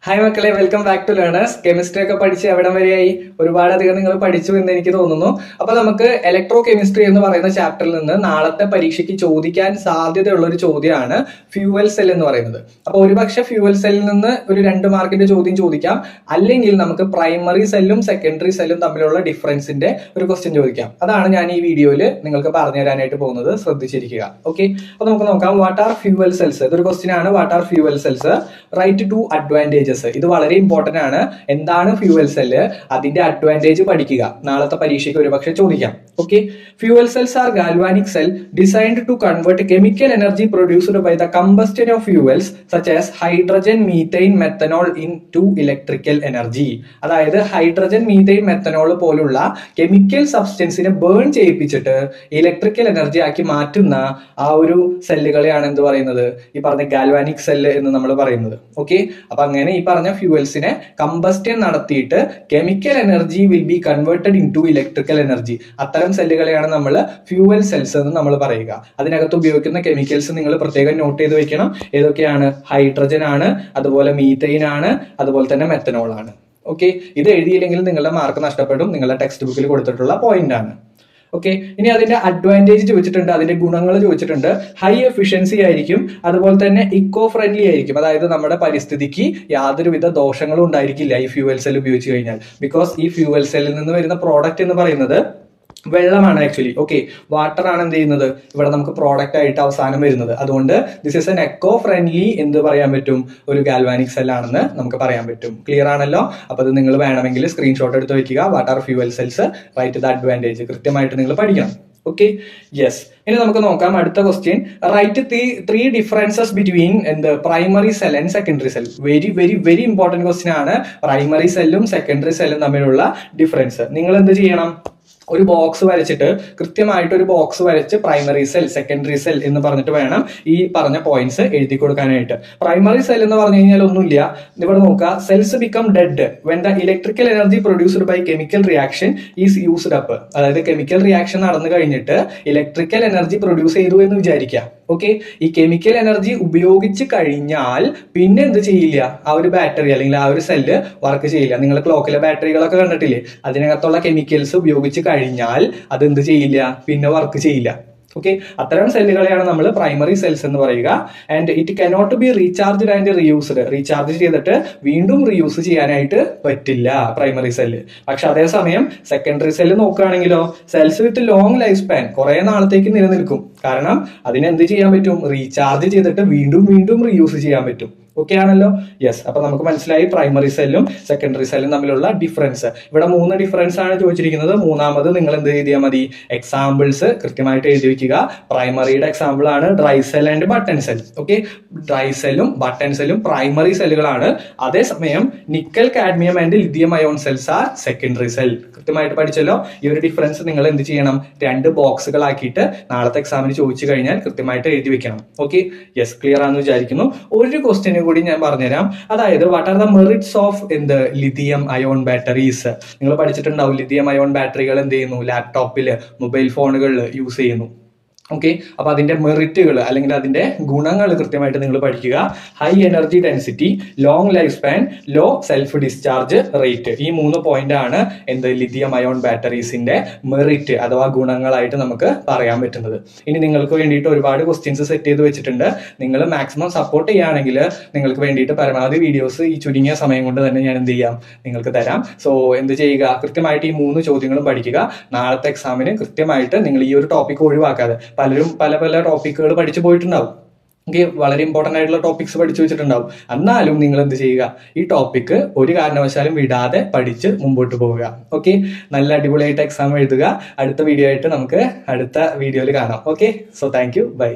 Hi മക്കളെ, welcome back to learners. Chemistry ഒക്കെ പഠിച്ച് എവിടം വരെയായി? ഒരുപാടധികം നിങ്ങൾ പഠിച്ചു എന്ന് എനിക്ക് തോന്നുന്നു. അപ്പൊ നമുക്ക് ഇലക്ട്രോ കെമിസ്ട്രി എന്ന് പറയുന്ന ചാപ്റ്ററിൽ നിന്ന് നാളത്തെ പരീക്ഷയ്ക്ക് ചോദിക്കാൻ സാധ്യതയുള്ള ഒരു ചോദ്യമാണ് ഫ്യൂവൽ സെൽ എന്ന് പറയുന്നത്. അപ്പൊ ഒരുപക്ഷെ ഫ്യൂവൽ സെല്ലിൽ നിന്ന് ഒരു 2 മാർക്കിന്റെ ചോദ്യം ചോദിക്കാം, അല്ലെങ്കിൽ നമുക്ക് പ്രൈമറി സെല്ലും സെക്കൻഡറി സെല്ലും തമ്മിലുള്ള ഡിഫറൻസിന്റെ ഒരു ക്വസ്റ്റ്യൻ ചോദിക്കാം. അതാണ് ഞാൻ ഈ വീഡിയോയിൽ നിങ്ങൾക്ക് പറഞ്ഞു തരാനായിട്ട് പോകുന്നത്. ശ്രദ്ധിച്ചിരിക്കുക. ഓക്കെ, അപ്പൊ നമുക്ക് നോക്കാം. What are fuel cells? ഇതൊരു ക്വസ്റ്റ്യൻ ആണ്. What are fuel cells? Write two advantages. ഇത് വളരെ ഇമ്പോർട്ടന്റ് ആണ്. എന്താണ് ഫ്യൂവൽ സെല്ല്, അതിന്റെ അഡ്വാൻറ്റേജ് പഠിക്കുക. നാളത്തെ പരീക്ഷയ്ക്ക് ഒരുപക്ഷെ ചോദിക്കാം. Okay, fuel cells are galvanic cell designed to convert chemical energy produced by the combustion of fuels such as hydrogen, methane, methanol into electrical energy. അതായത് ഹൈഡ്രജൻ, മീഥൈൻ, മെത്തനോൾ പോലുള്ള chemical സബ്സ്റ്റൻസിനെ burn ചെയ്യിപ്പിച്ചിട്ട് electrical energy ആക്കി മാറ്റുന്ന ആ ഒരു സെല്ലുകളെയാണ് എന്ത് പറയുന്നത്? ഈ പറഞ്ഞ ഗാൽവാനിക് സെല്ല് എന്ന് നമ്മൾ പറയുന്നത്. ഓക്കെ, അപ്പൊ അങ്ങനെ ഈ പറഞ്ഞ ഫ്യൂവൽസിനെ കമ്പസ്റ്റൻ നടത്തിയിട്ട് chemical energy will be converted into electrical energy. അത്തരം സെല്ലുകളെയാണ് നമ്മൾ ഫ്യൂവൽ സെൽസ് എന്ന് നമ്മൾ പറയുക. അതിനകത്ത് ഉപയോഗിക്കുന്ന കെമിക്കൽസ് നിങ്ങൾ പ്രത്യേകം നോട്ട് ചെയ്ത് വെക്കണം. ഏതൊക്കെയാണ്? ഹൈഡ്രജൻ ആണ്, അതുപോലെ മീഥൈൻ ആണ്, അതുപോലെ തന്നെ മെത്തനോൾ ആണ്. ഓക്കെ, ഇത് എഴുതിയില്ലെങ്കിൽ നിങ്ങളുടെ മാർക്ക് നഷ്ടപ്പെടും. നിങ്ങളുടെ ടെക്സ്റ്റ് ബുക്കിൽ കൊടുത്തിട്ടുള്ള പോയിന്റ് ആണ്. ഓക്കെ, ഇനി അതിന്റെ അഡ്വാൻറ്റേജ് ചോദിച്ചിട്ടുണ്ട്, അതിന്റെ ഗുണങ്ങൾ ചോദിച്ചിട്ടുണ്ട്. ഹൈ എഫിഷ്യൻസി ആയിരിക്കും, അതുപോലെ തന്നെ ഇക്കോ ഫ്രണ്ട്ലി ആയിരിക്കും. അതായത് നമ്മുടെ പരിസ്ഥിതിക്ക് യാതൊരുവിധ ദോഷങ്ങളും ഉണ്ടായിരിക്കില്ല ഈ ഫ്യൂവൽ സെൽ ഉപയോഗിച്ച് കഴിഞ്ഞാൽ. ബിക്കോസ് ഈ ഫ്യൂവൽ സെല്ലിൽ നിന്ന് വരുന്ന പ്രോഡക്റ്റ് എന്ന് പറയുന്നത് വെള്ളമാണ്. ആക്ച്വലി ഓക്കെ, വാട്ടർ ആണ് എന്ത് ചെയ്യുന്നത് ഇവിടെ നമുക്ക് പ്രോഡക്റ്റ് ആയിട്ട് അവസാനം വരുന്നത്. അതുകൊണ്ട് this is an eco friendly എന്ത് പറയാൻ പറ്റും? ഒരു ഗാൽവാനിക് സെൽ ആണെന്ന് നമുക്ക് പറയാൻ പറ്റും. ക്ലിയർ ആണല്ലോ? അപ്പൊ അത് നിങ്ങൾ വേണമെങ്കിൽ സ്ക്രീൻഷോട്ട് എടുത്ത് വെക്കുക. What are fuel cells, write the advantage. കൃത്യമായിട്ട് നിങ്ങൾ പഠിക്കണം. Okay, yes. ഇനി നമുക്ക് നോക്കാം അടുത്ത question. Write three differences between primary cell and secondary cell. Very very very important question ആണ്. പ്രൈമറി സെല്ലും സെക്കൻഡറി സെല്ലും തമ്മിലുള്ള ഡിഫറൻസ്. നിങ്ങൾ എന്ത് ചെയ്യണം? ഒരു ബോക്സ് വരച്ചിട്ട്, കൃത്യമായിട്ട് ഒരു ബോക്സ് വരച്ച് പ്രൈമറി സെൽ, സെക്കൻഡറി സെൽ എന്ന് പറഞ്ഞിട്ട് വേണം ഈ പറഞ്ഞ പോയിന്റ്സ് എഴുതി കൊടുക്കാനായിട്ട്. പ്രൈമറി സെൽ എന്ന് പറഞ്ഞു കഴിഞ്ഞാൽ ഒന്നുമില്ല. ഇവിടെ നോക്കുക. Cells become dead when the electrical energy produced by chemical reaction is used up. അതായത് കെമിക്കൽ റിയാക്ഷൻ നടന്നു കഴിഞ്ഞിട്ട് ഇലക്ട്രിക്കൽ എനർജി പ്രൊഡ്യൂസ് ചെയ്തു എന്ന് വിചാരിക്കുക. ഓക്കെ, ഈ കെമിക്കൽ എനർജി ഉപയോഗിച്ച് കഴിഞ്ഞാൽ പിന്നെ എന്ത് ചെയ്യില്ല? ആ ഒരു ബാറ്ററി അല്ലെങ്കിൽ ആ ഒരു സെല്ല് വർക്ക് ചെയ്യില്ല. നിങ്ങൾ ക്ലോക്കിലെ ബാറ്ററികളൊക്കെ കണ്ടിട്ടില്ലേ? അതിനകത്തുള്ള കെമിക്കൽസ് ഉപയോഗിച്ച് കഴിഞ്ഞാൽ അത് എന്ത് ചെയ്യില്ല? പിന്നെ വർക്ക് ചെയ്യില്ല. ഓക്കെ, അത്തരം സെല്ലുകളെയാണ് നമ്മൾ പ്രൈമറി സെൽസ് എന്ന് പറയുക. And it cannot be recharged and reused. Recharge ചെയ്തിട്ട് വീണ്ടും റീയൂസ് ചെയ്യാനായിട്ട് പറ്റില്ല പ്രൈമറി സെല്ല്. പക്ഷെ അതേസമയം സെക്കൻഡറി സെല്ല് നോക്കുകയാണെങ്കിലോ, cells with long life span, കുറെ നാളത്തേക്ക് നിലനിൽക്കും. കാരണം അതിനെന്ത് ചെയ്യാൻ പറ്റും? റീചാർജ് ചെയ്തിട്ട് വീണ്ടും വീണ്ടും റീയൂസ് ചെയ്യാൻ പറ്റും. ഓക്കെ ആണല്ലോ? യെസ്. അപ്പൊ നമുക്ക് മനസ്സിലായി പ്രൈമറി സെല്ലും സെക്കൻഡറി സെല്ലും തമ്മിലുള്ള ഡിഫറൻസ്. ഇവിടെ 3 ഡിഫറൻസ് ആണ് ചോദിച്ചിരിക്കുന്നത്. മൂന്നാമത് നിങ്ങൾ എന്ത് എഴുതിയാൽ മതി? എക്സാമ്പിൾസ് കൃത്യമായിട്ട് എഴുതി വെക്കുക. പ്രൈമറിയുടെ എക്സാമ്പിൾ ആണ് dry cell and button cell. Okay, dry സെല്ലും ബട്ടൺ സെല്ലും പ്രൈമറി സെല്ലുകളാണ്. അതേസമയം nickel, cadmium and lithium ion cells are secondary cell. കൃത്യമായിട്ട് പഠിച്ചല്ലോ. ഈ ഒരു ഡിഫറൻസ് നിങ്ങൾ എന്ത് ചെയ്യണം? 2 ബോക്സുകളാക്കിയിട്ട് നാളത്തെ എക്സാമിന് ചോദിച്ചു കഴിഞ്ഞാൽ കൃത്യമായിട്ട് എഴുതി വെക്കണം. Okay, yes. ക്ലിയർ ആണെന്ന് വിചാരിക്കുന്നു. ഒരു ക്വസ്റ്റ്യൻ കൂടി ഞാൻ പറഞ്ഞുതരാം. അതായത് what are the merits of lithium ion batteries? നിങ്ങൾ പഠിച്ചിട്ടുണ്ടാവും. ലിഥിയം അയോൺ ബാറ്ററികൾ എന്ത് ചെയ്യുന്നു? ലാപ്ടോപ്പില്, മൊബൈൽ ഫോണുകളിൽ യൂസ് ചെയ്യുന്നു. ഓക്കെ, അപ്പൊ അതിന്റെ മെറിറ്റുകൾ അല്ലെങ്കിൽ അതിന്റെ ഗുണങ്ങൾ കൃത്യമായിട്ട് നിങ്ങൾ പഠിക്കുക. High energy density, long life span, low self discharge rate. ഈ 3 പോയിന്റ് ആണ് ലിഥിയം അയോൺ ബാറ്ററീസിന്റെ മെറിറ്റ് അഥവാ ഗുണങ്ങളായിട്ട് നമുക്ക് പറയാൻ പറ്റുന്നത്. ഇനി നിങ്ങൾക്ക് വേണ്ടിയിട്ട് ഒരുപാട് ക്വസ്റ്റ്യൻസ് സെറ്റ് ചെയ്ത് വെച്ചിട്ടുണ്ട്. നിങ്ങൾ മാക്സിമം സപ്പോർട്ട് ചെയ്യുകയാണെങ്കിൽ നിങ്ങൾക്ക് വേണ്ടിയിട്ട് പരമാവധി വീഡിയോസ് ഈ ചുരുങ്ങിയ സമയം കൊണ്ട് തന്നെ ഞാൻ എന്ത് ചെയ്യാം? നിങ്ങൾക്ക് തരാം. സോ എന്ത് ചെയ്യുക? കൃത്യമായിട്ട് ഈ 3 ചോദ്യങ്ങളും പഠിക്കുക. നാളത്തെ എക്സാമിന് കൃത്യമായിട്ട് നിങ്ങൾ ഈ ഒരു ടോപ്പിക് ഒഴിവാക്കാതെ, പലരും പല പല ടോപ്പിക്കുകൾ പഠിച്ചു പോയിട്ടുണ്ടാവും. ഓക്കെ, വളരെ ഇമ്പോർട്ടന്റ് ആയിട്ടുള്ള ടോപ്പിക്സ് പഠിച്ചു വെച്ചിട്ടുണ്ടാവും. എന്നാലും നിങ്ങൾ എന്ത് ചെയ്യുക? ഈ ടോപ്പിക്ക് ഒരു കാരണവശാലും വിടാതെ പഠിച്ച് മുമ്പോട്ട് പോവുക. ഓക്കെ, നല്ല അടിപൊളിയായിട്ട് എക്സാം എഴുതുക. അടുത്ത വീഡിയോ ആയിട്ട് നമുക്ക് അടുത്ത വീഡിയോയിൽ കാണാം. Okay, so thank you, by.